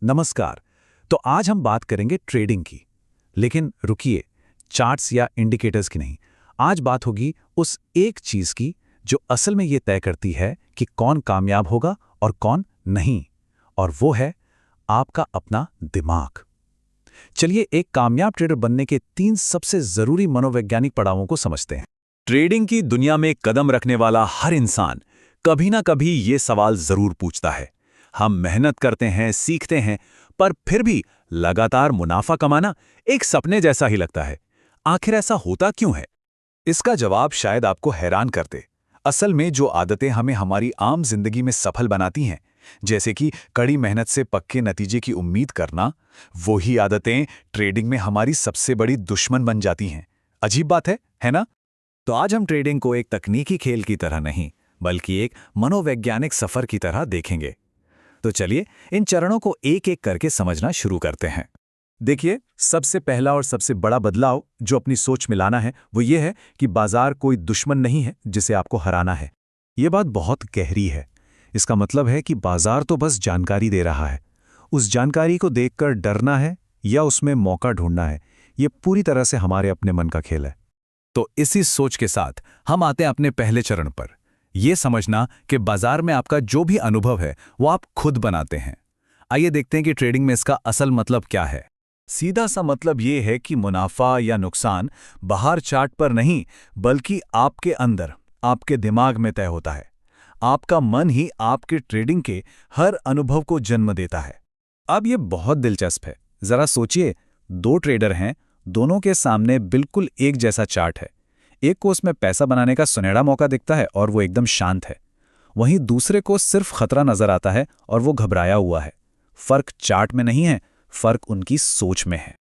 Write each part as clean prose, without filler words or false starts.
नमस्कार। तो आज हम बात करेंगे ट्रेडिंग की। लेकिन रुकिए, चार्ट्स या इंडिकेटर्स की नहीं। आज बात होगी उस एक चीज की जो असल में ये तय करती है कि कौन कामयाब होगा और कौन नहीं। और वो है आपका अपना दिमाग। चलिए एक कामयाब ट्रेडर बनने के 3 सबसे जरूरी मनोवैज्ञानिक पड़ावों को समझते हैं। ट्रेडिंग की दुनिया में कदम रखने वाला हर इंसान कभी ना कभी ये सवाल जरूर पूछता है। हम मेहनत करते हैं, सीखते हैं, पर फिर भी लगातार मुनाफा कमाना एक सपने जैसा ही लगता है। आखिर ऐसा होता क्यों है? इसका जवाब शायद आपको हैरान कर दे। असल में जो आदतें हमें हमारी आम जिंदगी में सफल बनाती हैं, जैसे कि कड़ी मेहनत से पक्के नतीजे की उम्मीद करना, वही आदतें ट्रेडिंग में हमारी सबसे बड़ी दुश्मन बन जाती हैं। अजीब बात है ना? तो आज हम ट्रेडिंग को एक तकनीकी खेल की तरह नहीं, बल्कि एक मनोवैज्ञानिक सफर की तरह देखेंगे। तो चलिए इन चरणों को एक एक करके समझना शुरू करते हैं। देखिए, सबसे पहला और सबसे बड़ा बदलाव जो अपनी सोच में लाना है वो ये है कि बाजार कोई दुश्मन नहीं है जिसे आपको हराना है। ये बात बहुत गहरी है। इसका मतलब है कि बाजार तो बस जानकारी दे रहा है। उस जानकारी को देखकर डरना है या उसमें मौका ढूंढना है, ये पूरी तरह से हमारे अपने मन का खेल है। तो इसी सोच के साथ हम आते हैं अपने पहले चरण पर, ये समझना कि बाजार में आपका जो भी अनुभव है वो आप खुद बनाते हैं। आइए देखते हैं कि ट्रेडिंग में इसका असल मतलब क्या है। सीधा सा मतलब ये है कि मुनाफा या नुकसान बाहर चार्ट पर नहीं, बल्कि आपके अंदर, आपके दिमाग में तय होता है। आपका मन ही आपके ट्रेडिंग के हर अनुभव को जन्म देता है। अब ये बहुत दिलचस्प है। जरा सोचिए, 2 ट्रेडर हैं, दोनों के सामने बिल्कुल एक जैसा चार्ट है। एक को उसमें पैसा बनाने का सुनहरा मौका दिखता है और वो एकदम शांत है। वहीं दूसरे को सिर्फ खतरा नजर आता है और वो घबराया हुआ है। फर्क चार्ट में नहीं है, फर्क उनकी सोच में है।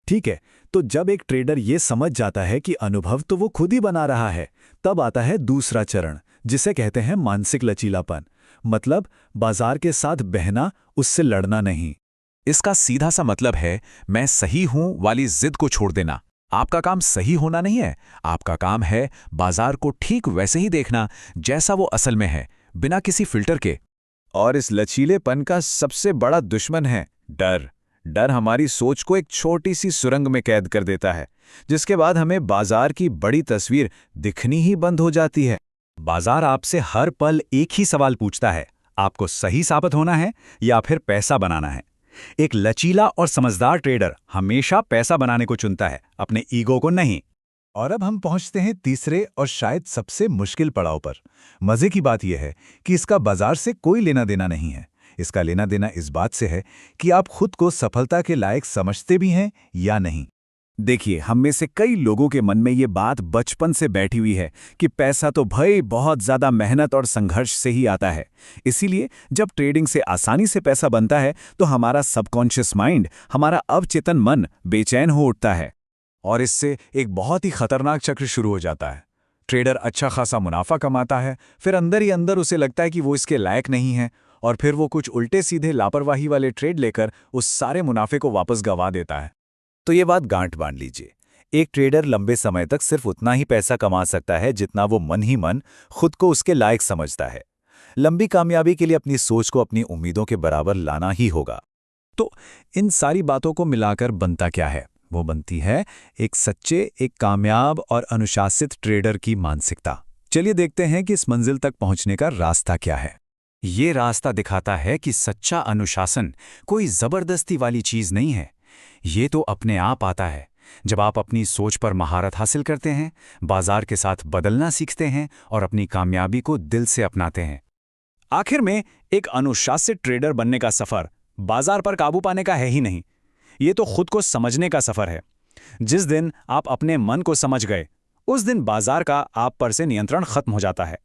ठीक है, तो जब एक ट्रेडर ये समझ जाता है कि अनुभव तो वो खुद ही बना रहा है, तब आता है दूसरा चरण, जिसे कहते हैं मानसिक लचीलापन। मतलब बाजार के साथ बहना, उससे लड़ना नहीं। इसका सीधा सा मतलब है मैं सही हूं वाली जिद को छोड़ देना। आपका काम सही होना नहीं है, आपका काम है बाजार को ठीक वैसे ही देखना जैसा वो असल में है, बिना किसी फिल्टर के। और इस लचीलेपन का सबसे बड़ा दुश्मन है डर। डर हमारी सोच को एक छोटी सी सुरंग में कैद कर देता है, जिसके बाद हमें बाजार की बड़ी तस्वीर दिखनी ही बंद हो जाती है। बाजार आपसे हर पल एक ही सवाल पूछता है, आपको सही साबित होना है या फिर पैसा बनाना है। एक लचीला और समझदार ट्रेडर हमेशा पैसा बनाने को चुनता है, अपने ईगो को नहीं। और अब हम पहुंचते हैं तीसरे और शायद सबसे मुश्किल पड़ाव पर। मजे की बात यह है कि इसका बाजार से कोई लेना देना नहीं है। इसका लेना देना इस बात से है कि आप खुद को सफलता के लायक समझते भी हैं या नहीं। देखिए, हम में से कई लोगों के मन में ये बात बचपन से बैठी हुई है कि पैसा तो भाई बहुत ज्यादा मेहनत और संघर्ष से ही आता है। इसीलिए जब ट्रेडिंग से आसानी से पैसा बनता है तो हमारा सबकॉन्शियस माइंड, हमारा अवचेतन मन बेचैन हो उठता है। और इससे एक बहुत ही खतरनाक चक्र शुरू हो जाता है। ट्रेडर अच्छा खासा मुनाफा कमाता है, फिर अंदर ही अंदर उसे लगता है कि वो इसके लायक नहीं है, और फिर वो कुछ उल्टे सीधे लापरवाही वाले ट्रेड लेकर उस सारे मुनाफे को वापस गंवा देता है। तो ये बात गांठ बांध लीजिए, एक ट्रेडर लंबे समय तक सिर्फ उतना ही पैसा कमा सकता है जितना वो मन ही मन खुद को उसके लायक समझता है। लंबी कामयाबी के लिए अपनी सोच को अपनी उम्मीदों के बराबर लाना ही होगा। तो इन सारी बातों को मिलाकर बनता क्या है? वो बनती है एक सच्चे, एक कामयाब और अनुशासित ट्रेडर की मानसिकता। चलिए देखते हैं कि इस मंजिल तक पहुंचने का रास्ता क्या है। ये रास्ता दिखाता है कि सच्चा अनुशासन कोई जबरदस्ती वाली चीज नहीं है। ये तो अपने आप आता है जब आप अपनी सोच पर महारत हासिल करते हैं, बाजार के साथ बदलना सीखते हैं और अपनी कामयाबी को दिल से अपनाते हैं। आखिर में एक अनुशासित ट्रेडर बनने का सफर बाजार पर काबू पाने का है ही नहीं, ये तो खुद को समझने का सफर है। जिस दिन आप अपने मन को समझ गए, उस दिन बाजार का आप पर से नियंत्रण खत्म हो जाता है।